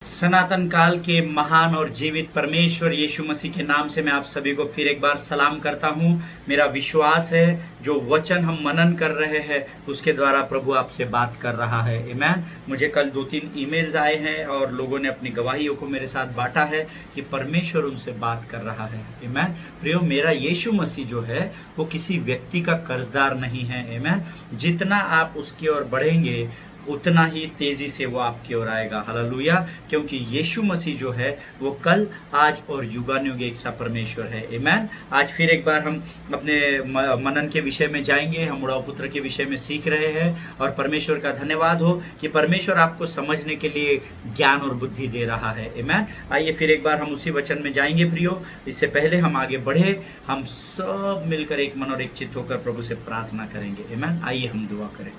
सनातन काल के महान और जीवित परमेश्वर यीशु मसीह के नाम से मैं आप सभी को फिर एक बार सलाम करता हूं। मेरा विश्वास है जो वचन हम मनन कर रहे हैं उसके द्वारा प्रभु आपसे बात कर रहा है। आमीन। मुझे कल 2-3 ईमेल्स आए हैं और लोगों ने अपनी गवाहियों को मेरे साथ बांटा है कि परमेश्वर उनसे बात कर रहा है। आमीन। प्रियो, मेरा यीशु मसीह जो है वो किसी व्यक्ति का कर्जदार नहीं है। आमीन। जितना आप उसकी ओर बढ़ेंगे उतना ही तेजी से वो आपकी ओर आएगा। हालेलुया। क्योंकि यीशु मसीह जो है वो कल, आज और युगानुग एक सा परमेश्वर है। आमीन। आज फिर एक बार हम अपने मनन के विषय में जाएंगे। हम उड़ाऊ पुत्र के विषय में सीख रहे हैं और परमेश्वर का धन्यवाद हो कि परमेश्वर आपको समझने के लिए ज्ञान और बुद्धि दे रहा है। आमीन। आइए फिर एक बार हम उसी वचन में जाएंगे। प्रियो, इससे पहले हम आगे बढ़े, हम सब मिलकर एक मन और एक चित्त होकर प्रभु से प्रार्थना करेंगे। आमीन। आइए हम दुआ करें।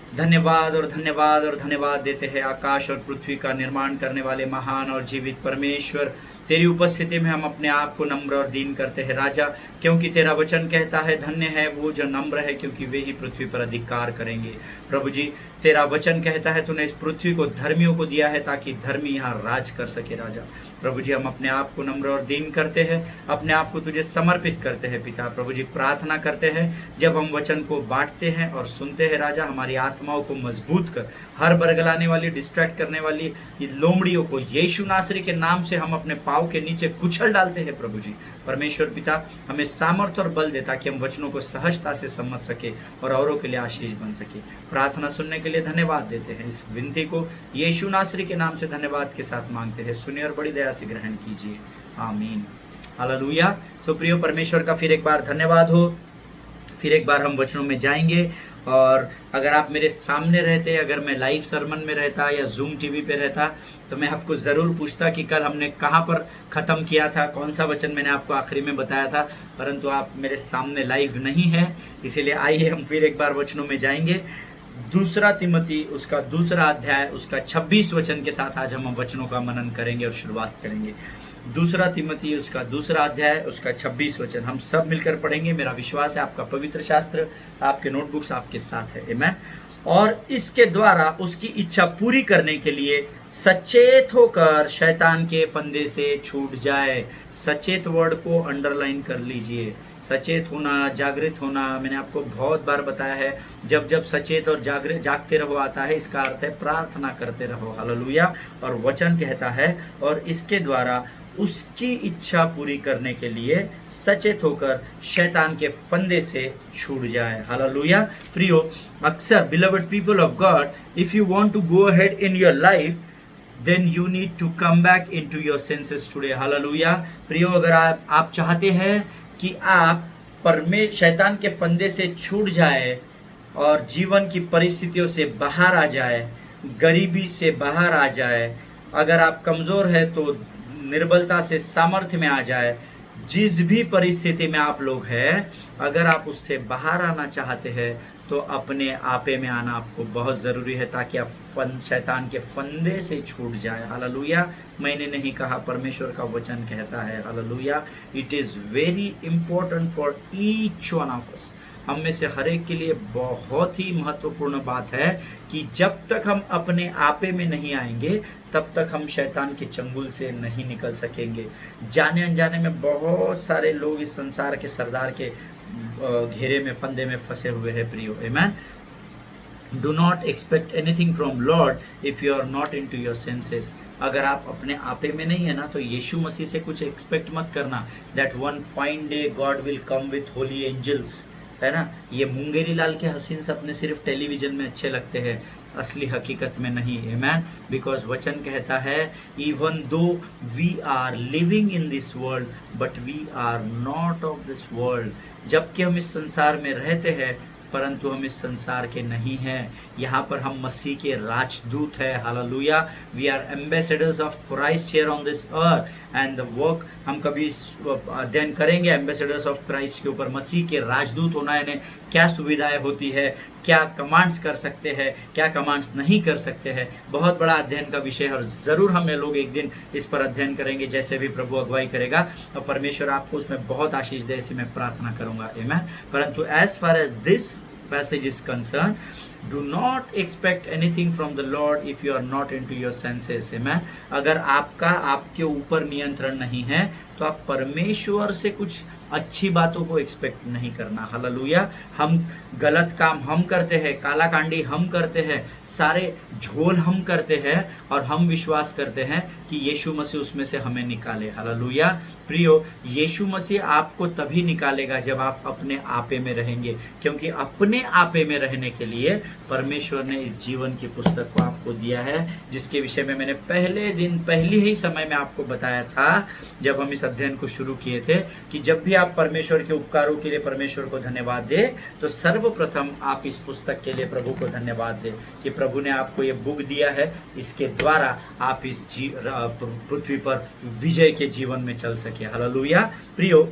धन्यवाद और धन्यवाद और धन्यवाद देते हैं आकाश और पृथ्वी का निर्माण करने वाले महान और जीवित परमेश्वर। तेरी उपस्थिति में हम अपने आप को नम्र और दीन करते हैं राजा, क्योंकि तेरा वचन कहता है धन्य है वो जो नम्र है, क्योंकि वे ही पृथ्वी पर अधिकार करेंगे। प्रभु जी, तेरा वचन कहता है तूने इस पृथ्वी को धर्मियों को दिया है ताकि धर्मी यहाँ राज कर सके राजा। प्रभु जी, हम अपने आप को नम्र और दीन करते हैं, अपने आप को तुझे समर्पित करते हैं पिता। प्रभु जी, प्रार्थना करते हैं जब हम वचन को बांटते हैं और सुनते हैं राजा, हमारी आत्माओं को मजबूत कर, हर बरगलाने वाली, डिस्ट्रैक्ट करने वाली लोमड़ियों को यीशु नासरी के नाम से हम अपने पाँव के नीचे कुचल डालते हैं। प्रभु जी परमेश्वर पिता, हमें सामर्थ्य और बल देता कि हम वचनों को सहजता से समझ सके और औरों के लिए आशीष बन सके। प्रार्थना सुनने के लिए धन्यवाद देते हैं। इस विनती को यीशु नासरी के नाम से धन्यवाद के साथ मांगते हैं। सुनिए और बड़ी दया से ग्रहण कीजिए। आमीन। हालेलुया। सो प्रियो, परमेश्वर का फिर एक बार धन्यवाद हो। फिर एक बार हम वचनों में जाएंगे। और अगर आप मेरे सामने रहते, अगर मैं लाइव सरमन में रहता या जूम टीवी पे रहता, तो मैं आपको ज़रूर पूछता कि कल हमने कहाँ पर ख़त्म किया था, कौन सा वचन मैंने आपको आखिरी में बताया था, परंतु आप मेरे सामने लाइव नहीं है। इसीलिए आइए हम फिर एक बार वचनों में जाएंगे। दूसरा तिमोथी उसका दूसरा अध्याय उसका 26 वचन के साथ आज हम वचनों का मनन करेंगे और शुरुआत करेंगे। दूसरा तिमोथी उसका दूसरा अध्याय उसका 26 वचन हम सब मिलकर पढ़ेंगे। मेरा विश्वास है आपका पवित्र शास्त्र, आपके नोटबुक्स आपके साथ है। आमीन। और इसके द्वारा उसकी इच्छा पूरी करने के लिए सचेत होकर शैतान के फंदे से छूट जाए। सचेत वर्ड को अंडरलाइन कर लीजिए। सचेत होना, जागृत होना, मैंने आपको बहुत बार बताया है, जब जब सचेत और जागते रहो आता है, इसका अर्थ है प्रार्थना करते रहो। हालेलुया। और वचन कहता है और इसके द्वारा उसकी इच्छा पूरी करने के लिए सचेत होकर शैतान के फंदे से छूट जाए। हालेलुया। प्रियो, अक्सर beloved people of God, if you want to go ahead in your life, then you need to come back into your senses today. Hallelujah. प्रियो, अगर आप चाहते हैं कि आप शैतान के फंदे से छूट जाए और जीवन की परिस्थितियों से बाहर आ जाए, गरीबी से बाहर आ जाए, अगर आप कमज़ोर है तो निर्बलता से सामर्थ्य में आ जाए, जिस भी परिस्थिति में आप लोग हैं, अगर आप उससे बाहर आना चाहते हैं तो अपने आपे में आना आपको बहुत ज़रूरी है, ताकि आप शैतान के फंदे से छूट जाए। हालेलुया। मैंने नहीं कहा, परमेश्वर का वचन कहता है। Hallelujah. It is very important for each one of us. हम में से हर एक के लिए बहुत ही महत्वपूर्ण बात है कि जब तक हम अपने आपे में नहीं आएंगे तब तक हम शैतान के चंगुल से नहीं निकल सकेंगे। जाने अनजाने में बहुत सारे लोग इस संसार के सरदार के घेरे में, फंदे में फंसे हुए हैं। प्रियो, आमीन। Do not expect anything from Lord if you are not into your senses. अगर आप अपने आपे में नहीं है ना, तो यीशु मसीह से कुछ एक्सपेक्ट मत करना। That one fine day God will come with holy angels, है ना। ये मुंगेरी लाल के हसीन सपने सिर्फ टेलीविजन में अच्छे लगते हैं, असली हकीकत में नहीं। आमीन। बिकॉज वचन कहता है even though we are living in this world but we are not of this world. जबकि हम इस संसार में रहते हैं परंतु हम इस संसार के नहीं हैं। यहाँ पर हम मसीह के राजदूत हैं। हालेलुया। We are ambassadors of Christ here on this earth and the work, हम कभी अध्ययन करेंगे एम्बेसडर्स ऑफ क्राइस्ट के ऊपर। मसीह के राजदूत होना यानी क्या सुविधाएं होती है, क्या कमांड्स कर सकते हैं, क्या कमांड्स नहीं कर सकते हैं। बहुत बड़ा अध्ययन का विषय है और ज़रूर हम लोग एक दिन इस पर अध्ययन करेंगे, जैसे भी प्रभु अगुवाई करेगा। और परमेश्वर आपको उसमें बहुत आशीष दे, ऐसी मैं प्रार्थना करूंगा। आमीन। परंतु as far as this passage is concern, do not expect anything from the Lord if you are not into your senses. Man, अगर आपका आपके ऊपर नियंत्रण नहीं है तो आप परमेश्वर से कुछ अच्छी बातों को एक्सपेक्ट नहीं करना। हालेलुया। हम गलत काम हम करते हैं, काला कांडी हम करते हैं, सारे झोल हम करते हैं, और हम विश्वास करते हैं कि यीशु मसीह उसमें से हमें निकाले। हालेलुया। प्रियो, यीशु मसीह आपको तभी निकालेगा जब आप अपने आपे में रहेंगे, क्योंकि अपने आपे में रहने के लिए परमेश्वर ने इस जीवन की पुस्तक को आपको दिया है, जिसके विषय में मैंने पहले ही समय में आपको बताया था जब हम इस अध्ययन को शुरू किए थे, कि जब भी आप परमेश्वर के उपकारों के लिए परमेश्वर को धन्यवाद दे, तो सर्वप्रथम आप इस पुस्तक के लिए प्रभु को धन्यवाद दे कि प्रभु ने आपको ये बुक दिया है, इसके द्वारा आप इस पृथ्वी पर विजय के जीवन में चल सके। हालेलुया। प्रियो,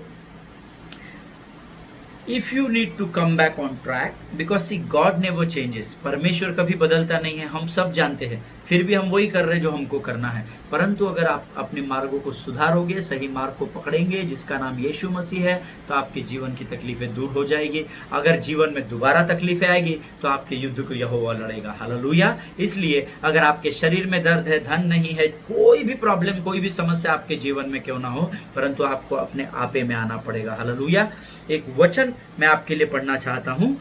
if you need to come back on track, because see God never changes, परमेश्वर कभी बदलता नहीं है, हम सब जानते हैं, फिर भी हम वही कर रहे हैं जो हमको करना है। परंतु अगर आप अपने मार्गों को सुधारोगे, सही मार्ग को पकड़ेंगे जिसका नाम यीशु मसीह है, तो आपके जीवन की तकलीफें दूर हो जाएगी। अगर जीवन में दोबारा तकलीफें आएगी तो आपके युद्ध को यहोवा लड़ेगा। हालेलुया। इसलिए अगर आपके शरीर में दर्द है, धन नहीं है, कोई भी प्रॉब्लम, कोई भी समस्या आपके जीवन में क्यों ना हो, परंतु आपको अपने आपे में आना पड़ेगा। हालेलुया। एक वचन मैं आपके लिए पढ़ना चाहता हूं,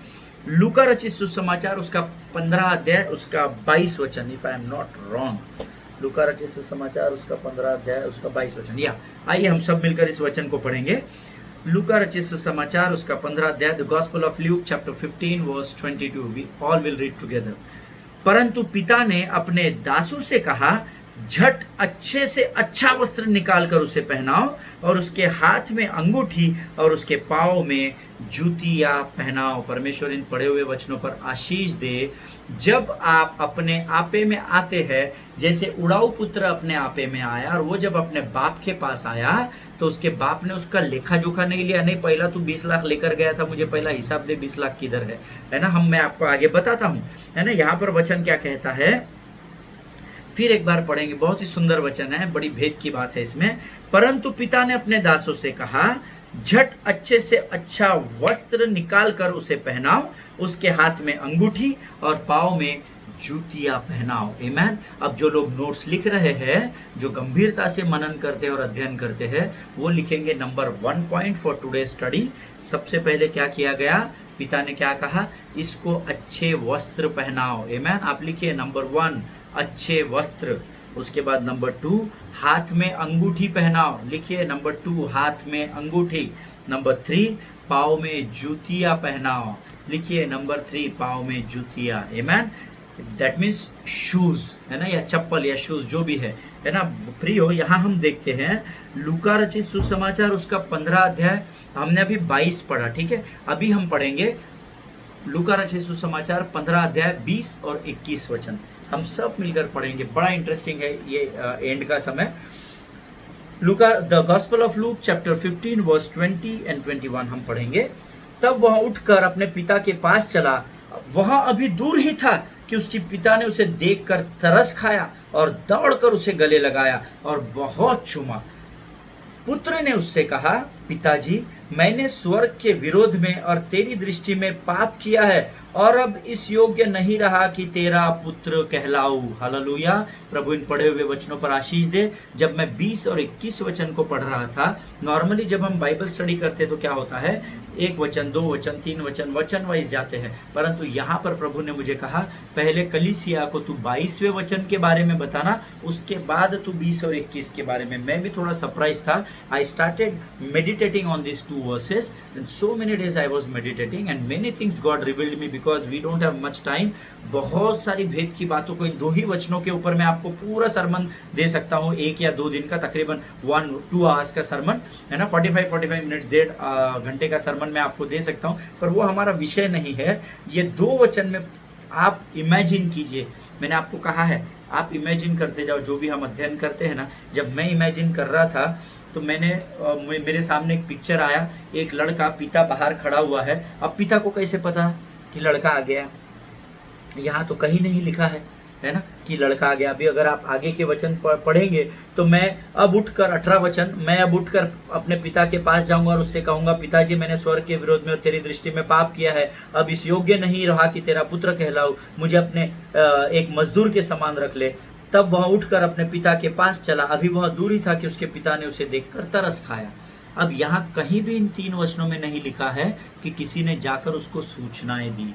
लूका रचित सुसमाचार उसका 15 अध्याय उसका 22 वचन, if I am not wrong. लूका रचित सुसमाचार उसका 15 अध्याय उसका 22 वचन। या आइए हम सब मिलकर इस वचन को पढ़ेंगे। लूका रचित सुसमाचार उसका 15 अध्याय, the gospel of Luke chapter 15 verse 22। We all will read together. परंतु पिता ने अपने दासों से कहा, झट अच्छे से अच्छा वस्त्र निकाल कर उसे पहनाओ, और उसके हाथ में अंगूठी और उसके पाँव में जूतियाँ पहनाओ। परमेश्वर इन पढ़े हुए वचनों पर आशीष दे। जब आप अपने आपे में आते हैं, जैसे उड़ाऊ पुत्र अपने आपे में आया, और वो जब अपने बाप के पास आया तो उसके बाप ने उसका लेखा जोखा नहीं लिया, नहीं पहला तू 20 लाख लेकर गया था, मुझे पहला हिसाब दे, 20 लाख किधर है ना। मैं आपको आगे बताता हूँ, है ना। यहाँ पर वचन क्या कहता है, फिर एक बार पढ़ेंगे, बहुत ही सुंदर वचन है, बड़ी भेद की बात है इसमें। परंतु पिता ने अपने दासों से कहा, झट अच्छे से अच्छा वस्त्र निकाल कर उसे पहनाओ, उसके हाथ में अंगूठी और पाँव में जूतियां पहनाओ। आमीन। अब जो लोग नोट्स लिख रहे हैं, जो गंभीरता से मनन करते हैं और अध्ययन करते हैं, वो लिखेंगे number 1 point for today study. सबसे पहले क्या किया गया, पिता ने क्या कहा, इसको अच्छे वस्त्र पहनाओ। आमीन। आप लिखिए नंबर 1 अच्छे वस्त्र, उसके बाद नंबर 2 हाथ में अंगूठी पहनाओ, लिखिए नंबर 2 हाथ में अंगूठी। नंबर 3 पाँव में जूतियां पहनाओ, लिखिए नंबर 3 पाँव में जूतियां। आमीन। दैट मीन्स शूज, है ना, या चप्पल या शूज जो भी है ना। प्रियो, यहाँ हम देखते हैं लूका रचित सुसमाचार उसका 15 अध्याय, हमने अभी 22 पढ़ा, ठीक है। अभी हम पढ़ेंगे लूका रचित सुसमाचार 15 अध्याय 20 और 21 वचन, हम सब मिलकर पढ़ेंगे। बड़ा इंटरेस्टिंग है ये एंड का समय। लूका the gospel of Luke chapter 15 verse 20 and 21 हम पढ़ेंगे। तब वह उठकर अपने पिता के पास चला, वहां अभी दूर ही था कि उसके पिता ने उसे देखकर तरस खाया और दौड़कर उसे गले लगाया और बहुत चूमा। पुत्र ने उससे कहा, पिताजी, मैंने स्वर्ग के विरोध में और तेरी दृष्टि में पाप किया है, और अब इस योग्य नहीं रहा कि तेरा पुत्र कहलाऊं। हालेलुया। प्रभु इन पढ़े हुए वचनों पर आशीष दे। जब मैं 20 और 21 वचन को पढ़ रहा था, नॉर्मली जब हम बाइबल स्टडी करते तो क्या होता है, 1 वचन 2 वचन 3 वचन वचन वाइज जाते हैं, परंतु यहाँ पर प्रभु ने मुझे कहा, पहले कलीसिया को तू 22वें वचन के बारे में बताना, उसके बाद तू 20 और 21 के बारे में। मैं भी थोड़ा सरप्राइज था। I started meditating on this 2 verses, and so many days I was meditating and many things God revealed me because we don't have much time। बहुत सारी भेद की बातों को इन 2 ही वचनों के ऊपर मैं आपको पूरा सरमन दे सकता हूँ, 1 या 2 दिन का, तकरीबन 1-2 आवर्स का सरमन, है ना, 45 मिनट्स, 1.5 घंटे का सरमन मैं आपको दे सकता हूँ, पर वो हमारा विषय नहीं है। ये 2 वचन में आप इमेजिन कीजिए, मैंने आपको कहा है आप इमेजिन करते जाओ, जो भी हम अध्ययन करते हैं ना। जब मैं इमेजिन कर रहा था तो मेरे सामने एक पिक्चर आया, एक लड़का, पिता बाहर खड़ा हुआ है। अब पिता को कैसे पता कि लड़का आ गया, यहाँ तो कहीं नहीं लिखा है है ना, कि लड़का आ गया। अभी अगर आप आगे के वचन पढ़ेंगे तो मैं अब उठकर 18 वचन, मैं अब उठकर अपने पिता के पास जाऊंगा और उससे कहूंगा, पिताजी मैंने स्वर्ग के विरोध में और तेरी दृष्टि में पाप किया है, अब इस योग्य नहीं रहा कि तेरा पुत्र कहलाऊं, मुझे अपने एक मजदूर के समान रख ले। तब वह उठकर अपने पिता के पास चला। अभी वह दूर ही था कि उसके पिता ने उसे देखकर तरस खाया। अब यहाँ कहीं भी इन 3 वचनों में नहीं लिखा है कि किसी ने जाकर उसको सूचनाएं दी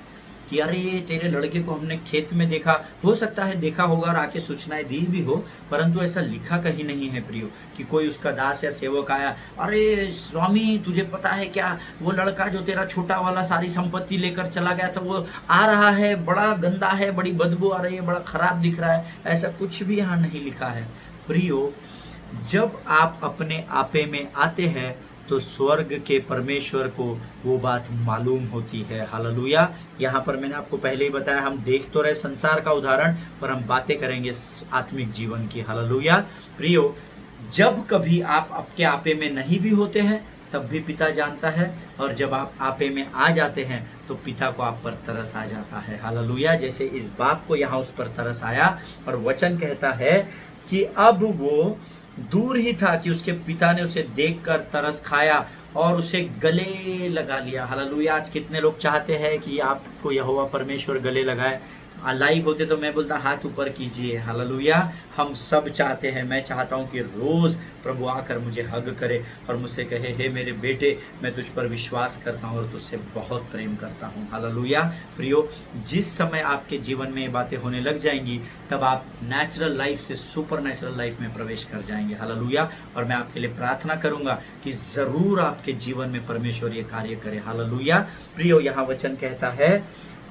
कि अरे तेरे लड़के को हमने खेत में देखा। हो सकता है देखा होगा और आके सूचनाएं दी भी हो, परंतु ऐसा लिखा कहीं नहीं है प्रियो कि कोई उसका दास या सेवक आया, अरे स्वामी तुझे पता है क्या, वो लड़का जो तेरा छोटा वाला सारी संपत्ति लेकर चला गया था वो आ रहा है, बड़ा गंदा है, बड़ी बदबू आ रही है, बड़ा खराब दिख रहा है। ऐसा कुछ भी यहाँ नहीं लिखा है प्रियो। जब आप अपने आपे में आते हैं तो स्वर्ग के परमेश्वर को वो बात मालूम होती है। हालेलुया। यहाँ पर मैंने आपको पहले ही बताया, हम देख तो रहे संसार का उदाहरण, पर हम बातें करेंगे आत्मिक जीवन की। हालेलुया। प्रियो, जब कभी आप आपके आपे में नहीं भी होते हैं तब भी पिता जानता है, और जब आप आपे में आ जाते हैं तो पिता को आप पर तरस आ जाता है। हालेलुया। जैसे इस बाप को यहाँ उस पर तरस आया, और वचन कहता है कि अब वो दूर ही था कि उसके पिता ने उसे देखकर तरस खाया और उसे गले लगा लिया। हालेलुया। आज कितने लोग चाहते हैं कि आपको यहोवा परमेश्वर गले लगाए। लाइव होते तो मैं बोलता हाथ ऊपर कीजिए। हालेलुया। हम सब चाहते हैं, मैं चाहता हूं कि रोज प्रभु आकर मुझे हग करे और मुझसे कहे, हे मेरे बेटे मैं तुझ पर विश्वास करता हूं और तुझसे बहुत प्रेम करता हूं। हालेलुया। प्रियो, जिस समय आपके जीवन में ये बातें होने लग जाएंगी तब आप नेचुरल लाइफ से सुपर नेचुरल लाइफ में प्रवेश कर जाएंगे। हालेलुया। और मैं आपके लिए प्रार्थना करूंगा कि जरूर आपके जीवन में परमेश्वर ये कार्य करे। हालेलुया। प्रियो, यहाँ वचन कहता है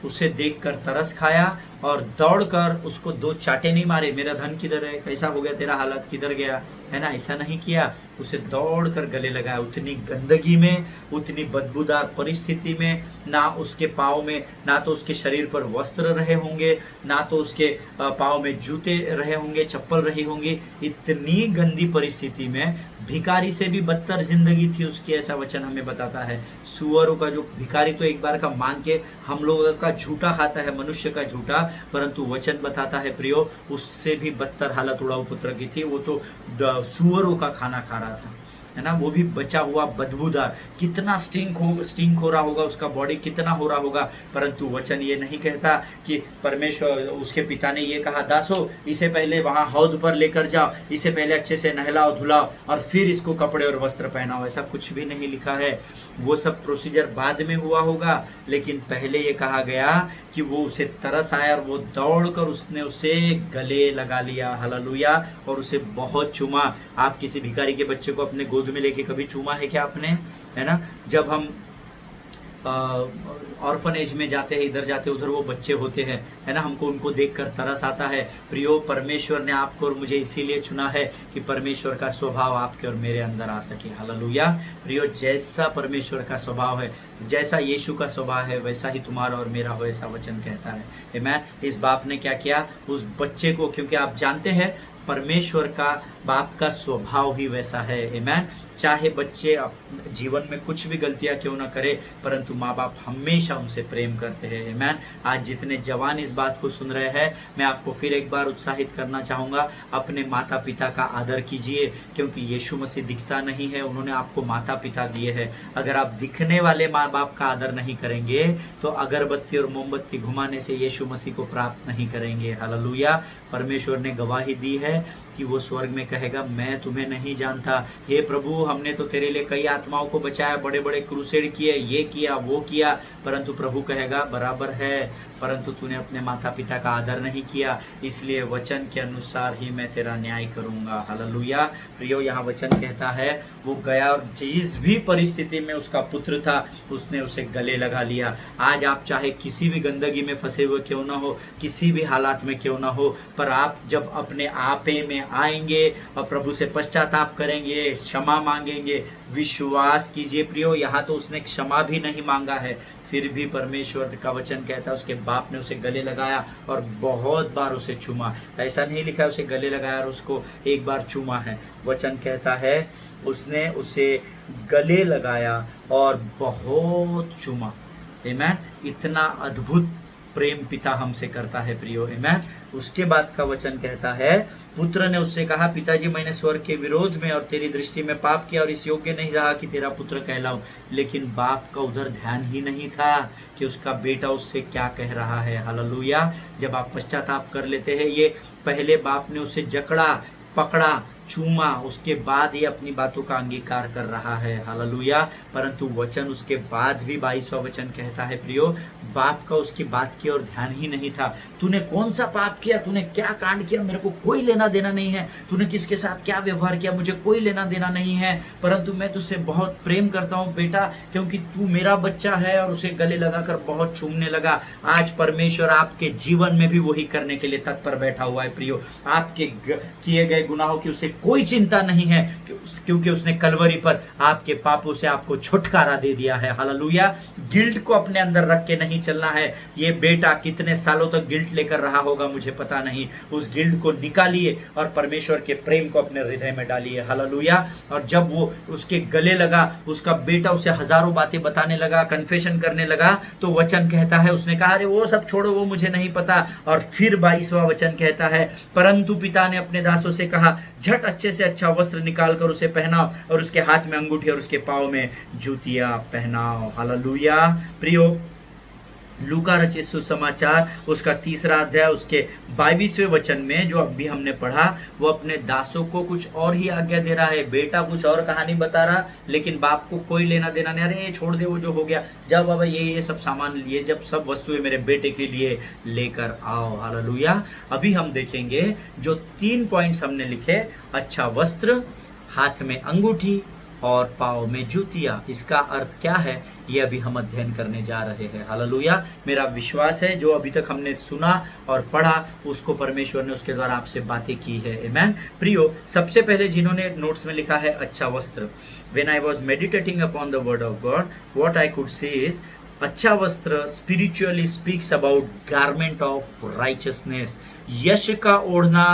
उसे देखकर तरस खाया और दौड़कर उसको 2 चाटे नहीं मारे, मेरा धन किधर है, कैसा हो गया तेरा हालत, किधर गया, है ना, ऐसा नहीं किया। उसे दौड़कर गले लगाया। उतनी गंदगी में, उतनी बदबूदार परिस्थिति में, ना उसके पाँव में, ना तो उसके शरीर पर वस्त्र रहे होंगे, ना तो उसके पाँव में जूते रहे होंगे, चप्पल रही होंगी। इतनी गंदी परिस्थिति में भिखारी से भी बदतर जिंदगी थी उसकी, ऐसा वचन हमें बताता है। सुअरों का जो भिखारी तो एक बार का मांग के हम लोगों का झूठा खाता है, मनुष्य का झूठा, परंतु वचन बताता है प्रियो उससे भी बदतर हालत उड़ाऊ पुत्र की थी। वो तो सुअरों का खाना खा रहा था, है ना, वो भी बचा हुआ बदबूदार। कितना स्टिंक हो रहा होगा, उसका बॉडी कितना हो रहा होगा। परंतु वचन ये नहीं कहता कि परमेश्वर, उसके पिता ने ये कहा, दासो इसे पहले वहां हौद पर लेकर जाओ, इसे पहले अच्छे से नहलाओ धुलाओ और फिर इसको कपड़े और वस्त्र पहनाओ। ऐसा कुछ भी नहीं लिखा है। वो सब प्रोसीजर बाद में हुआ होगा, लेकिन पहले ये कहा गया कि वो उसे तरस आया और वो दौड़कर उसने उसे गले लगा लिया। हालेलुया। और उसे बहुत चूमा। आप किसी भिखारी के बच्चे को अपने गोद में लेके कभी चूमा है क्या आपने, है ना? जब हम ऑर्फनेज में जाते हैं, इधर जाते उधर वो बच्चे होते हैं, है ना, हमको उनको देखकर तरस आता है। प्रियो, परमेश्वर ने आपको और मुझे इसीलिए चुना है कि परमेश्वर का स्वभाव आपके और मेरे अंदर आ सके। हालेलुया। प्रियो, जैसा परमेश्वर का स्वभाव है, जैसा यीशु का स्वभाव है, वैसा ही तुम्हारा और मेरा हो, ऐसा वचन कहता है। आमीन। इस बाप ने क्या किया, उस बच्चे को, क्योंकि आप जानते हैं परमेश्वर का, बाप का स्वभाव ही वैसा है। आमीन। चाहे बच्चे जीवन में कुछ भी गलतियां क्यों ना करे, परंतु माँ बाप हमेशा उनसे प्रेम करते हैं। आमीन। आज जितने जवान इस बात को सुन रहे हैं, मैं आपको फिर एक बार उत्साहित करना चाहूँगा, अपने माता पिता का आदर कीजिए, क्योंकि यीशु मसीह दिखता नहीं है, उन्होंने आपको माता पिता दिए हैं। अगर आप दिखने वाले माँ बाप का आदर नहीं करेंगे तो अगरबत्ती और मोमबत्ती घुमाने से यीशु मसीह को प्राप्त नहीं करेंगे। हालेलुया। परमेश्वर ने गवाही दी है कि वो स्वर्ग में कहेगा, मैं तुम्हें नहीं जानता। हे प्रभु, हमने तो तेरे लिए कई आत्माओं को बचाया, बड़े बड़े क्रूसेड किए, ये किया वो किया, परंतु प्रभु कहेगा, बराबर है, परंतु तूने अपने माता पिता का आदर नहीं किया, इसलिए वचन के अनुसार ही मैं तेरा न्याय करूंगा। हालेलुया। प्रियो, यहाँ वचन कहता है वो गया और जिस भी परिस्थिति में उसका पुत्र था उसने उसे गले लगा लिया। आज आप चाहे किसी भी गंदगी में फंसे हुए क्यों ना हो, किसी भी हालात में क्यों ना हो, पर आप जब अपने आपे में आएंगे और प्रभु से पश्चाताप करेंगे, क्षमा मांगेंगे, विश्वास कीजिए प्रियो, यहाँ तो उसने क्षमा भी नहीं मांगा है, फिर भी परमेश्वर का वचन कहता है उसके बाप ने उसे गले लगाया और बहुत बार उसे चूमा। ऐसा नहीं लिखा है उसे गले लगाया और उसको एक बार चूमा है। वचन कहता है उसने उसे गले लगाया और बहुत चूमा। आमीन। इतना अद्भुत प्रेम पिता हमसे करता है प्रियो, आमेन। उसके बाद का वचन कहता है, पुत्र ने उससे कहा, पिताजी मैंने स्वर्ग के विरोध में और तेरी दृष्टि में पाप किया और इस योग्य नहीं रहा कि तेरा पुत्र कहलाऊं। लेकिन बाप का उधर ध्यान ही नहीं था कि उसका बेटा उससे क्या कह रहा है। हालेलुया। जब आप पश्चाताप कर लेते हैं, ये पहले बाप ने उसे जकड़ा, पकड़ा, चूमा, उसके बाद ये अपनी बातों का अंगीकार कर रहा है। हालेलुया। परंतु वचन उसके बाद भी 22वां वचन कहता है प्रियो, बाप का उसकी बात की और ध्यान ही नहीं था। तूने कौन सा पाप किया, तूने क्या कांड किया, मेरे को कोई लेना देना नहीं है। तूने किसके साथ क्या व्यवहार किया, मुझे कोई लेना देना नहीं है। परंतु मैं तुझसे बहुत प्रेम करता हूँ बेटा, क्योंकि तू मेरा बच्चा है। और उसे गले लगाकर बहुत चूमने लगा। आज परमेश्वर आपके जीवन में भी वही करने के लिए तत्पर बैठा हुआ है प्रियो। आपके किए गए गुनाहों की उसे कोई चिंता नहीं है, क्योंकि उसने कलवरी पर आपके पापों से आपको छुटकारा दे दिया है। हालेलुया। गिल्ट को अपने अंदर रख के नहीं चलना है। ये बेटा कितने सालों तक गिल्ट लेकर रहा होगा मुझे पता नहीं। उस गिल्ट को निकालिए और परमेश्वर के प्रेम को अपने हृदय में डालिए। हालेलुया। और जब वो उसके गले लगा, उसका बेटा उसे हजारों बातें बताने लगा, कन्फेशन करने लगा, तो वचन कहता है, उसने कहा, अरे वो सब छोड़ो, वो मुझे नहीं पता। और फिर 22वां वचन कहता है, परंतु पिता ने अपने दासों से कहा, झट अच्छे से अच्छा वस्त्र निकाल कर उसे पहनाओ और उसके हाथ में अंगूठी और उसके पाँव में जूतियां पहनाओ। हालेलुया। प्रियो, लूका रचित सुसमाचार उसका 3रा अध्याय उसके 22वें वचन में जो अभी हमने पढ़ा, वो अपने दासों को कुछ और ही आज्ञा दे रहा है। बेटा कुछ और कहानी बता रहा, लेकिन बाप को कोई लेना देना नहीं। अरे छोड़ दे, वो जो हो गया, जब बाबा ये सब सामान लिए, जब सब वस्तुएं मेरे बेटे के लिए लेकर आओ। हालेलुया। अभी हम देखेंगे जो 3 पॉइंट्स हमने लिखे, अच्छा वस्त्र, हाथ में अंगूठी और पाँव में जूतियाँ। इसका अर्थ क्या है, ये अभी हम अध्ययन करने जा रहे हैं। हालेलुया। मेरा विश्वास है जो अभी तक हमने सुना और पढ़ा, उसको परमेश्वर ने उसके द्वारा आपसे बातें की है। आमेन। प्रियो, सबसे पहले जिन्होंने नोट्स में लिखा है अच्छा वस्त्र, When I was meditating upon the word of God, what I could say is, अच्छा वस्त्र spiritually speaks about garment of righteousness, यश का ओढ़ना,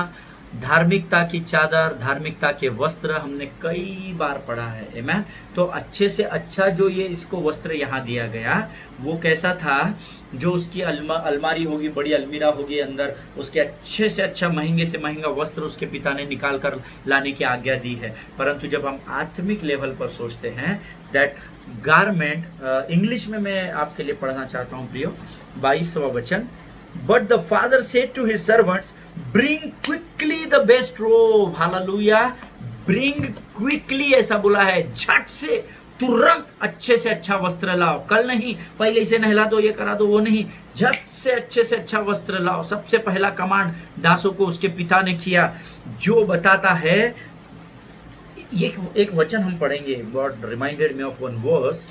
धार्मिकता की चादर, धार्मिकता के वस्त्र हमने कई बार पढ़ा है। आमेन। तो अच्छे से अच्छा जो ये इसको वस्त्र यहाँ दिया गया, वो कैसा था, जो उसकी अलमारी होगी, बड़ी अलमीरा होगी, अंदर उसके अच्छे से अच्छा, महंगे से महंगा वस्त्र उसके पिता ने निकाल कर लाने की आज्ञा दी है। परंतु जब हम आत्मिक लेवल पर सोचते हैं, दैट गारमेंट, इंग्लिश में मैं आपके लिए पढ़ना चाहता हूँ प्रियो, 22वां वचन, but the father said to his servants, bring quickly the best robe. हालेलुया। ब्रिंग क्विकली ऐसा बोला है, झट से, तुरंत अच्छे से अच्छा वस्त्र लाओ। कल नहीं, पहले इसे नहला दो, ये करा दो, वो नहीं, झट से अच्छे से अच्छा वस्त्र लाओ। सबसे पहला कमांड दासों को उसके पिता ने किया, जो बताता है, ये एक वचन हम पढ़ेंगे, God reminded me of one verse,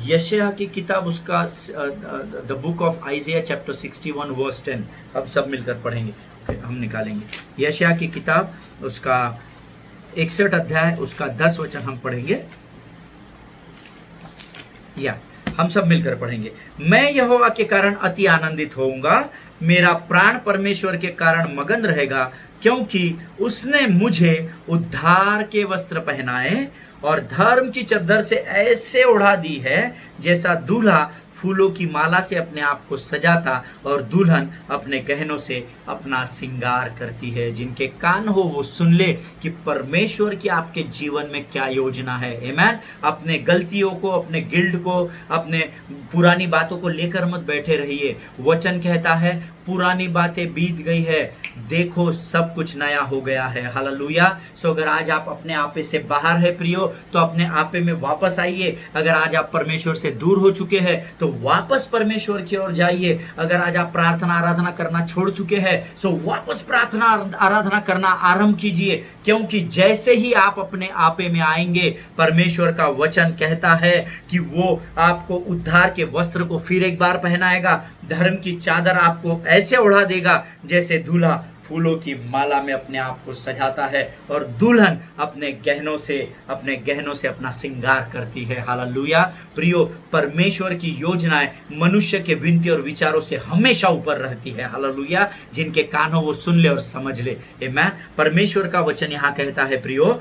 यशायाह की किताब, उसका the book of Isaiah chapter 61 verse 10, अब सब मिलकर पढ़ेंगे, हम निकालेंगे। यशायाह की किताब उसका 61 अध्याय उसका 10 वचन हम पढ़ेंगे, या हम सब मिलकर पढ़ेंगे। मैं यहोवा के कारण अति आनंदित होऊंगा, मेरा प्राण परमेश्वर के कारण मगन रहेगा, क्योंकि उसने मुझे उद्धार के वस्त्र पहनाए और धर्म की चद्दर से ऐसे उड़ा दी है, जैसा दूल्हा फूलों की माला से अपने आप को सजाता और दुल्हन अपने गहनों से अपना श्रृंगार करती है। जिनके कान हो वो सुन ले कि परमेश्वर की आपके जीवन में क्या योजना है। आमेन। अपने गलतियों को, अपने गिल्ट को, अपने पुरानी बातों को लेकर मत बैठे रहिए। वचन कहता है, पुरानी बातें बीत गई है, देखो सब कुछ नया हो गया है। हालेलुया। सो अगर आज आप अपने आपे से बाहर है प्रियो, तो अपने आपे में वापस आइए। अगर आज आप परमेश्वर से दूर हो चुके हैं, तो वापस परमेश्वर की ओर जाइए। अगर आज आप प्रार्थना आराधना करना छोड़ चुके हैं, सो वापस प्रार्थना आराधना करना आरंभ कीजिए, क्योंकि जैसे ही आप अपने आपे में आएंगे, परमेश्वर का वचन कहता है कि वो आपको उद्धार के वस्त्र को फिर एक बार पहनाएगा, धर्म की चादर आपको ऐसे उड़ा देगा जैसे दूल्हा फूलों की माला में अपने आप को सजाता है और दुल्हन अपने गहनों से अपना श्रृंगार करती है। हालेलुया। प्रियो, परमेश्वर की योजनाएं मनुष्य के विनती और विचारों से हमेशा ऊपर रहती है। हालेलुया। जिनके कान हो वो सुन ले और समझ ले। आमेन। परमेश्वर का वचन यहाँ कहता है प्रियो,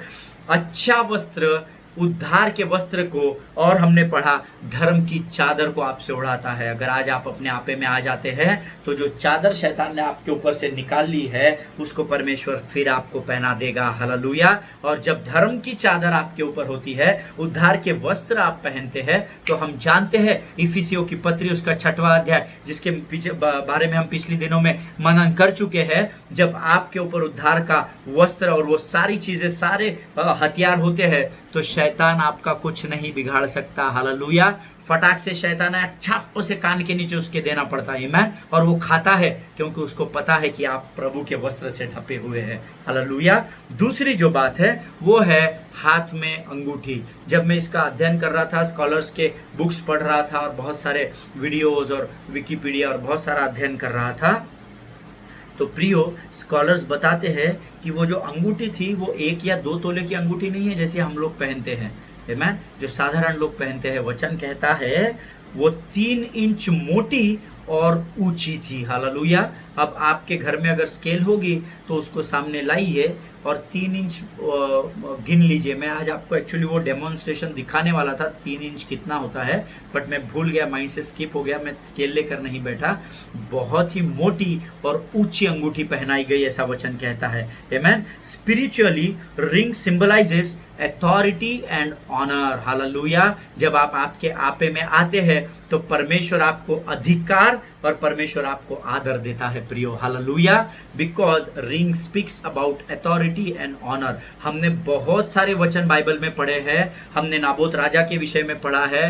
अच्छा वस्त्र उद्धार के वस्त्र को, और हमने पढ़ा धर्म की चादर को आपसे उड़ाता है। अगर आज आप अपने आपे में आ जाते हैं तो जो चादर शैतान ने आपके ऊपर से निकाल ली है उसको परमेश्वर फिर आपको पहना देगा। हालेलुया। और जब धर्म की चादर आपके ऊपर होती है, उद्धार के वस्त्र आप पहनते हैं, तो हम जानते हैं इफिसियों की पत्री उसका 6वां अध्याय, जिसके पीछे बारे में हम पिछले दिनों में मनन कर चुके हैं, जब आपके ऊपर उद्धार का वस्त्र और वो सारी चीजें, सारे हथियार होते हैं, तो शैतान आपका कुछ नहीं बिगाड़ सकता। हालेलुया। फटाक से शैतान है छाप से कान के नीचे उसके देना पड़ता है, मैं, और वो खाता है क्योंकि उसको पता है कि आप प्रभु के वस्त्र से ढपे हुए हैं। हालेलुया। दूसरी जो बात है वो है हाथ में अंगूठी। जब मैं इसका अध्ययन कर रहा था, स्कॉलर्स के बुक्स पढ़ रहा था और बहुत सारे वीडियोस और विकिपीडिया और बहुत सारा अध्ययन कर रहा था, तो प्रियो स्कॉलर्स बताते हैं कि वो जो अंगूठी थी वो 1 या 2 तोले की अंगूठी नहीं है जैसे हम लोग पहनते हैं, आमीन, जो साधारण लोग पहनते हैं। वचन कहता है वो 3 इंच मोटी और ऊंची थी। हालेलुया। अब आपके घर में अगर स्केल होगी तो उसको सामने लाइए और 3 इंच गिन लीजिए। मैं आज आपको एक्चुअली वो डेमोन्स्ट्रेशन दिखाने वाला था 3 इंच कितना होता है, बट मैं भूल गया, माइंड से स्किप हो गया, मैं स्केल लेकर नहीं बैठा। बहुत ही मोटी और ऊंची अंगूठी पहनाई गई, ऐसा वचन कहता है। आमीन। Spiritually ring symbolises authority and honour. हालेलुया। जब आप आपके आपे में आते हैं तो परमेश्वर आपको अधिकार और परमेश्वर आपको आदर देता है प्रियो। हालेलुया। Because ring speaks about authority and honour. हमने बहुत सारे वचन बाइबल में पढ़े हैं। हमने नाबोत राजा के विषय में पढ़ा है,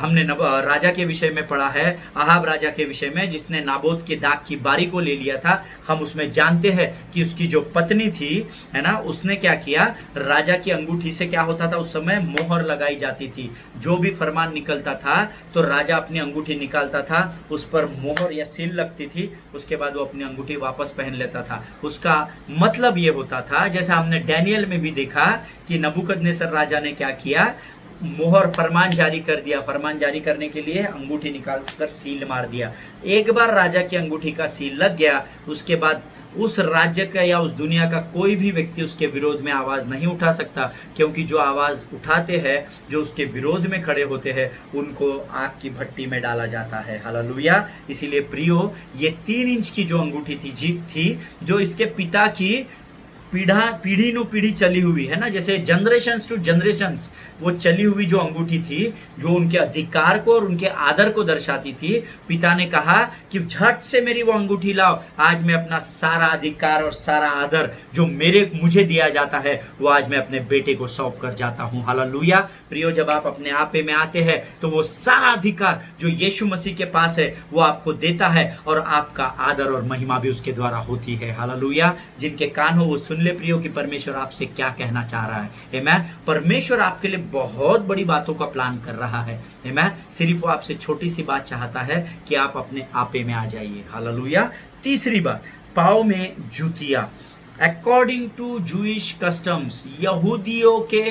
हमने राजा के विषय में पढ़ा है, अहाब राजा के विषय में, जिसने नाबोत के दाग की बारी को ले लिया था। हम उसमें जानते हैं कि उसकी जो पत्नी थी, है ना, उसने क्या किया, राजा की अंगूठी से क्या होता था, उस समय मोहर लगाई जाती थी। जो भी फरमान निकलता था तो राजा अपनी अंगूठी निकालता था, उस पर मोहर या सील लगती थी, उसके बाद वो अपनी अंगूठी वापस पहन लेता था। उसका मतलब ये होता था, जैसे हमने डैनियल में भी देखा कि नबूकदनेस्सर राजा ने क्या किया, मोहर फरमान जारी कर दिया। फरमान जारी करने के लिए अंगूठी निकालकर सील मार दिया। एक बार राजा की अंगूठी का सील लग गया, उसके बाद उस राज्य का या उस दुनिया का कोई भी व्यक्ति उसके विरोध में आवाज नहीं उठा सकता, क्योंकि जो आवाज उठाते हैं, जो उसके विरोध में खड़े होते हैं, उनको आग की भट्टी में डाला जाता है। हालेलुया। इसीलिए प्रियो, ये 3 इंच की जो अंगूठी थी जो इसके पिता की पीढ़ी नु पीढ़ी चली हुई है ना, जैसे जनरेशंस टू जनरेशंस वो चली हुई जो अंगूठी थी, जो उनके अधिकार को और उनके आदर को दर्शाती थी। पिता ने कहा कि झट से मेरी वो अंगूठी लाओ, आज मैं अपना सारा अधिकार और सारा आदर जो मुझे दिया जाता है वो आज मैं अपने बेटे को सौंप कर जाता हूँ। हालेलुया। प्रियो, जब आप अपने आपे में आते हैं तो वो सारा अधिकार जो यीशु मसीह के पास है वो आपको देता है और आपका आदर और महिमा भी उसके द्वारा होती है। हालेलुया। जिनके कान हो वो सुन ले प्रियो कि परमेश्वर आपसे क्या कहना चाह रहा है। आमीन। परमेश्वर आपके लिए बहुत बड़ी बातों का प्लान कर रहा है। आमीन। सिर्फ वो आपसे छोटी सी बात चाहता है कि आप अपने आपे में आ जाइए। हालेलुया। तीसरी बात, पाँव में जूतियां। अकॉर्डिंग टू जूइश कस्टम्स, यहूदियों के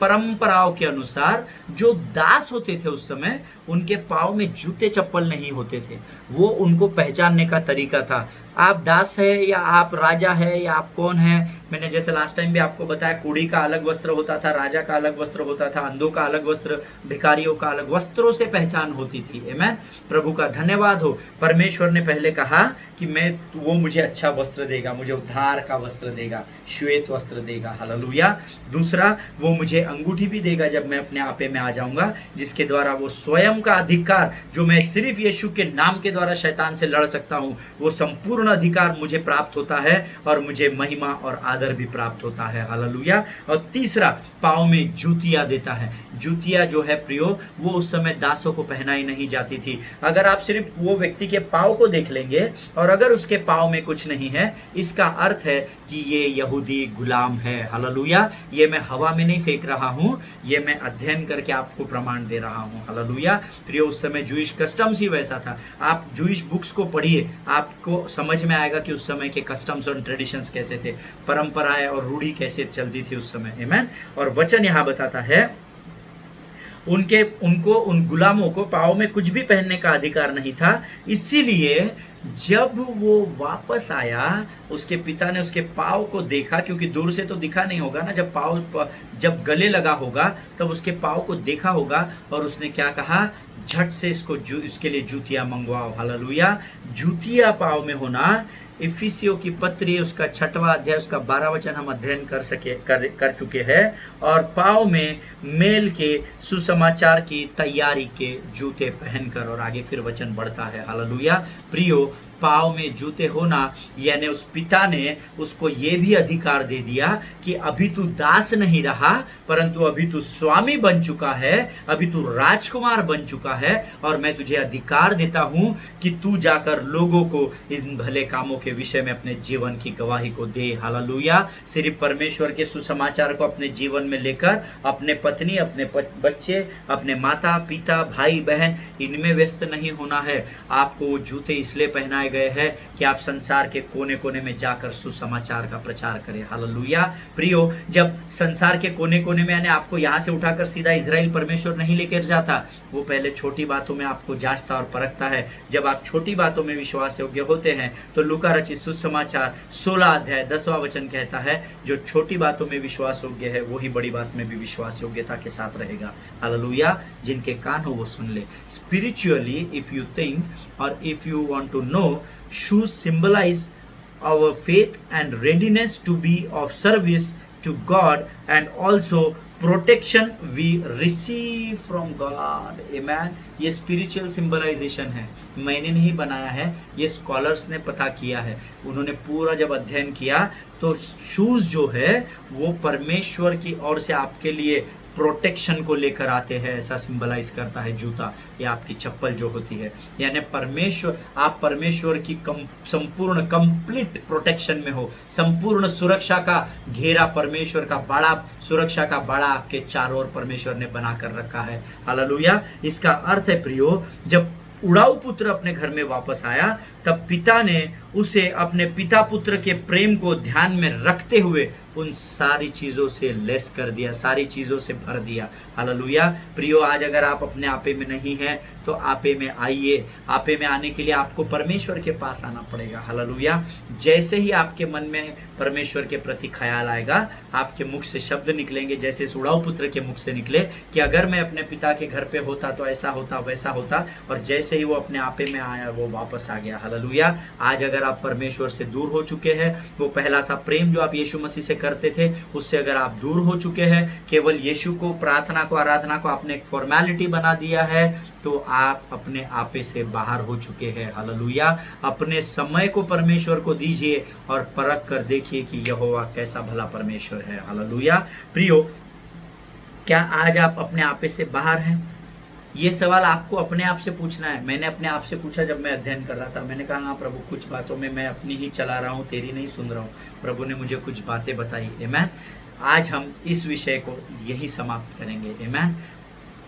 परंपराओं के अनुसार जो दास होते थे उस समय, उनके पाँव में जूते चप्पल नहीं होते थे। वो उनको पहचानने का तरीका था। आप दास है या आप राजा है या आप कौन है। मैंने जैसे लास्ट टाइम भी आपको बताया, कुड़ी का अलग वस्त्र होता था, राजा का अलग वस्त्र होता था, अंधों का अलग वस्त्र, भिखारियों का अलग, वस्त्रों से पहचान होती थी। आमीन। प्रभु का धन्यवाद हो, परमेश्वर ने पहले कहा कि वो मुझे अच्छा वस्त्र देगा, मुझे उद्धार का वस्त्र देगा, श्वेत वस्त्र देगा। हालेलुया। दूसरा, वो मुझे अंगूठी भी देगा जब मैं अपने आपे में आ जाऊंगा, जिसके द्वारा वो स्वयं का अधिकार जो मैं सिर्फ यीशु के नाम के द्वारा शैतान से लड़ सकता हूँ, वो संपूर्ण अधिकार मुझे प्राप्त होता है और मुझे महिमा और आदर भी प्राप्त होता है। हालेलुया। और तीसरा, पाँव में जूतियां देता है। जूतियां जो है प्रियो, वो उस समय दासों को पहनाई नहीं जाती थी। अगर आप सिर्फ वो व्यक्ति के पाँव को देख लेंगे और अगर उसके पाँव में कुछ नहीं है, इसका अर्थ है कि ये यहूदी गुलाम है। हालेलुया। ये मैं हवा में नहीं फेंक रहा हूँ, ये मैं अध्ययन करके आपको प्रमाण दे रहा हूँ। हालेलुया। प्रियो, उस समय जूइश कस्टम्स ही वैसा था। आप जूइश बुक्स को पढ़िए, आपको समझ में आएगा कि उस समय के कस्टम्स और ट्रेडिशंस कैसे थे, परंपराएं और रूढ़ी कैसे चलती थी उस समय। आमीन। और वचन यहाँ बताता है, उन गुलामों को पाँव में कुछ भी पहनने का अधिकार नहीं था। इसीलिए जब वो वापस आया, उसके पिता ने उसके पाँव को देखा, क्योंकि दूर से तो दिखा नहीं होगा ना, जब गले लगा होगा तब उसके पाँव को देखा होगा, और उसने क्या कहा, झट से इसके लिए जूतियां मंगवाओ। हालेलुया। जूतियां पाँव में होना, इफिसियों की पत्री उसका 6वां अध्याय उसका 12 वचन हम अध्ययन कर चुके हैं। और पाँव में मेल के सुसमाचार की तैयारी के जूते पहनकर, और आगे फिर वचन बढ़ता है। हालेलुया। प्रियो, पाँव में जूते होना, यानी उस पिता ने उसको ये भी अधिकार दे दिया कि अभी तू दास नहीं रहा, परंतु अभी तू स्वामी बन चुका है, अभी तू राजकुमार बन चुका है, और मैं तुझे अधिकार देता हूं कि तू जाकर लोगों को इन भले कामों के विषय में अपने जीवन की गवाही को दे। हालेलुया। सिर्फ परमेश्वर के सुसमाचार को अपने जीवन में लेकर अपने पत्नी, अपने बच्चे, अपने माता पिता, भाई बहन, इनमें व्यस्त नहीं होना है। आपको वो जूते इसलिए पहनाए गए हैं कि आप संसार के कोने कोने में जाकर सुसमाचार का प्रचार करें। हालेलुया। प्रियो, जब संसार के कोने कोने में, यानी आपको यहाँ से उठाकर सीधा इजराइल परमेश्वर नहीं लेकर जाता, वो पहले छोटी बातों में आपको जांचता और परखता है। जब आप छोटी बातों में विश्वास योग्य होते हैं तो लूका रचित सुसमाचार 16 अध्याय 10वां वचन कहता है, जो छोटी बातों में विश्वास योग्य है वही बड़ी बात में भी विश्वास योग्यता के साथ रहेगा। हालेलुया। जिनके कान हो वो सुन ले। Spiritually if you think or if you want to know, shoes symbolize our faith and readiness to be of service to God, and also protection we receive from God. Amen. ये spiritual symbolization है, मैंने नहीं बनाया है, ये scholars ने पता किया है। उन्होंने पूरा जब अध्ययन किया तो शूज जो है वो परमेश्वर की ओर से आपके लिए प्रोटेक्शन को लेकर आते हैं, ऐसा सिंबलाइज करता है जूता या आपकी चप्पल जो होती है। यानी आप परमेश्वर की संपूर्ण कंप्लीट प्रोटेक्शन में हो, संपूर्ण सुरक्षा का घेरा, परमेश्वर का बड़ा सुरक्षा का बड़ा आपके चारों ओर परमेश्वर ने बना कर रखा है। हालेलुया। इसका अर्थ है प्रियो, जब उड़ाऊ पुत्र अपने घर में वापस आया तब पिता ने उसे अपने पिता पुत्र के प्रेम को ध्यान में रखते हुए उन सारी चीजों से लेस कर दिया, सारी चीजों से भर दिया। हालेलुया। प्रियो, आज अगर आप अपने आपे में नहीं हैं तो आपे में आइए। आपे में आने के लिए आपको परमेश्वर के पास आना पड़ेगा। हालेलुया। जैसे ही आपके मन में परमेश्वर के प्रति ख्याल आएगा, आपके मुख से शब्द निकलेंगे, जैसे उड़ाऊ पुत्र के मुख से निकले कि अगर मैं अपने पिता के घर पे होता तो ऐसा होता, वैसा होता, और जैसे ही वो अपने आपे में आया वो वापस आ गया। हालेलुया। आज अगर आप परमेश्वर से दूर हो चुके हैं, वो पहला सा प्रेम जो आप यीशु मसीह से करते थे उससे अगर आप दूर हो चुके हैं, केवल यीशु को, प्रार्थना को, आराधना को आपने एक फॉर्मेलिटी बना दिया है, तो आप अपने आपे से बाहर हो चुके हैं। हालेलुया। अपने समय को परमेश्वर को दीजिए और परख कर देखिए कि यहोवा कैसा भला परमेश्वर है। हालेलुया। प्रियो, क्या आज आप अपने आपे से बाहर हैं? ये सवाल आपको अपने आप से पूछना है। मैंने अपने आप से पूछा जब मैं अध्ययन कर रहा था। मैंने कहा, हाँ प्रभु, कुछ बातों में मैं अपनी ही चला रहा हूँ, तेरी नहीं सुन रहा हूँ। प्रभु ने मुझे कुछ बातें बताई। आमेन। आज हम इस विषय को यही समाप्त करेंगे। आमेन।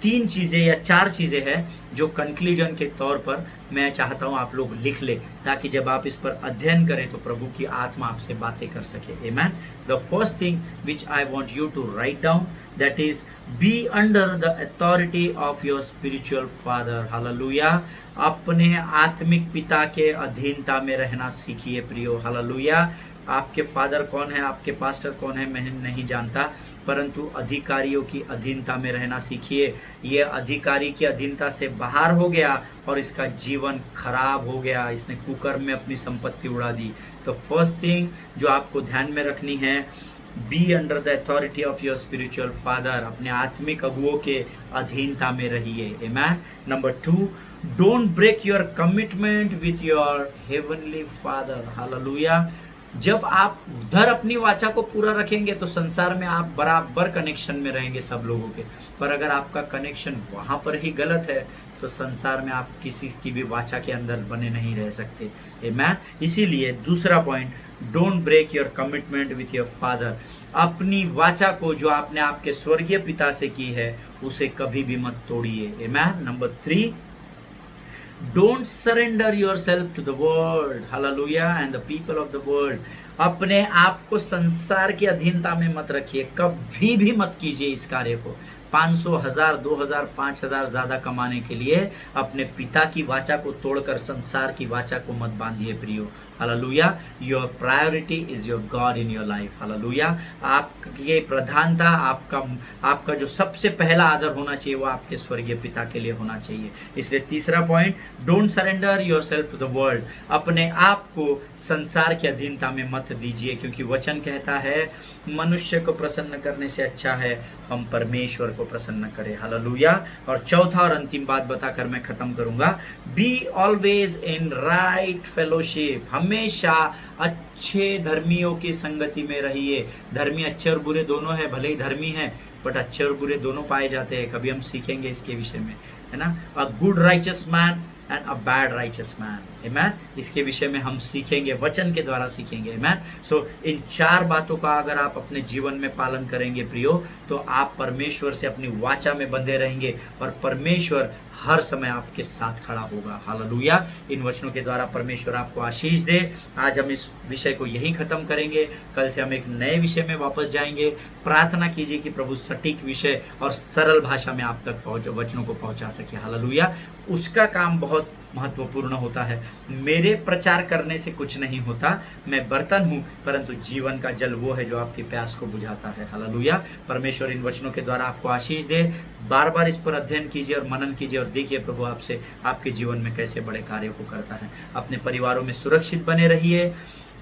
3 चीज़ें या 4 चीज़ें हैं जो कंक्लूजन के तौर पर मैं चाहता हूँ आप लोग लिख ले, ताकि जब आप इस पर अध्ययन करें तो प्रभु की आत्मा आपसे बातें कर सके। Amen. The first thing which I want you to write down, that is, be under the authority of your spiritual father. Hallelujah. अपने आत्मिक पिता के अधीनता में रहना सीखिए प्रियो। हालेलुया। आपके फादर कौन है, आपके पास्टर कौन है, मैं नहीं जानता, परंतु अधिकारियों की अधीनता में रहना सीखिए। ये अधिकारी की अधीनता से बाहर हो गया और इसका जीवन खराब हो गया, इसने कुकर्म में अपनी संपत्ति उड़ा दी। तो फर्स्ट थिंग जो आपको ध्यान में रखनी है, be under the authority of your spiritual father. अपने आत्मिक अगुओं के अधीनता में रहिए। Amen. Number 2, don't break your commitment with your heavenly father. Hallelujah. जब आप उधर अपनी वाचा को पूरा रखेंगे तो संसार में आप बराबर कनेक्शन में रहेंगे सब लोगों के, पर अगर आपका कनेक्शन वहाँ पर ही गलत है तो संसार में आप किसी की भी वाचा के अंदर बने नहीं रह सकते। आमेन। इसीलिए दूसरा point, don't break your commitment with your father. अपनी वाचा को जो आपने आपके स्वर्गीय पिता से की है उसे कभी भी मत तोड़िए। Amen. Number 3, don't surrender yourself to the world. Hallelujah. And the people of the world. अपने आप को संसार की अधीनता में मत रखिए, कभी भी मत कीजिए इस कार्य को। 500, 1000, 2000, 5000 ज्यादा कमाने के लिए अपने पिता की वाचा को तोड़कर संसार की वाचा को मत बांधिए प्रियो। Hallelujah. Your priority is your God in your life. Hallelujah. आपकी प्रधानता, आपका जो सबसे पहला आदर होना चाहिए वो आपके स्वर्गीय पिता के लिए होना चाहिए। इसलिए तीसरा point, don't surrender yourself to the world. अपने आप को संसार की अधीनता में मत दीजिए, क्योंकि वचन कहता है मनुष्य को प्रसन्न करने से अच्छा है हम परमेश्वर को प्रसन्न करें। हालेलुया। और चौथा और अंतिम बात बताकर मैं खत्म करूंगा, be always in right fellowship. हमेशा अच्छे धर्मियों की संगति में रहिए। धर्मी अच्छे और बुरे दोनों है, भले ही धर्मी है बट अच्छे और बुरे दोनों पाए जाते हैं। कभी हम सीखेंगे इसके विषय में, है ना। A good righteous man and a bad righteous man, amen. इसके विषय में हम सीखेंगे, वचन के द्वारा सीखेंगे, आमेन। सो इन 4 बातों का अगर आप अपने जीवन में पालन करेंगे प्रियो, तो आप परमेश्वर से अपनी वाचा में बंधे रहेंगे और परमेश्वर हर समय आपके साथ खड़ा होगा। हालेलुया। इन वचनों के द्वारा परमेश्वर आपको आशीष दे। आज हम इस विषय को यहीं खत्म करेंगे, कल से हम एक नए विषय में वापस जाएंगे। प्रार्थना कीजिए कि प्रभु सटीक विषय और सरल भाषा में आप तक वचनों को पहुंचा सके। हालेलुया। उसका काम बहुत महत्वपूर्ण होता है। मेरे प्रचार करने से कुछ नहीं होता, मैं बर्तन हूँ, परंतु जीवन का जल वो है जो आपकी प्यास को बुझाता है। हालेलुया। परमेश्वर इन वचनों के द्वारा आपको आशीष दे। बार बार इस पर अध्ययन कीजिए और मनन कीजिए और देखिए प्रभु आपसे आपके जीवन में कैसे बड़े कार्यों को करता है। अपने परिवारों में सुरक्षित बने रहिए,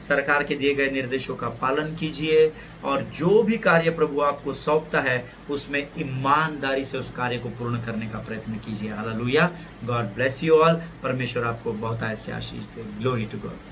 सरकार के दिए गए निर्देशों का पालन कीजिए और जो भी कार्य प्रभु आपको सौंपता है उसमें ईमानदारी से उस कार्य को पूर्ण करने का प्रयत्न कीजिए। Hallelujah. God bless you all. परमेश्वर आपको बहुत ऐसे आशीष दे। Glory to God.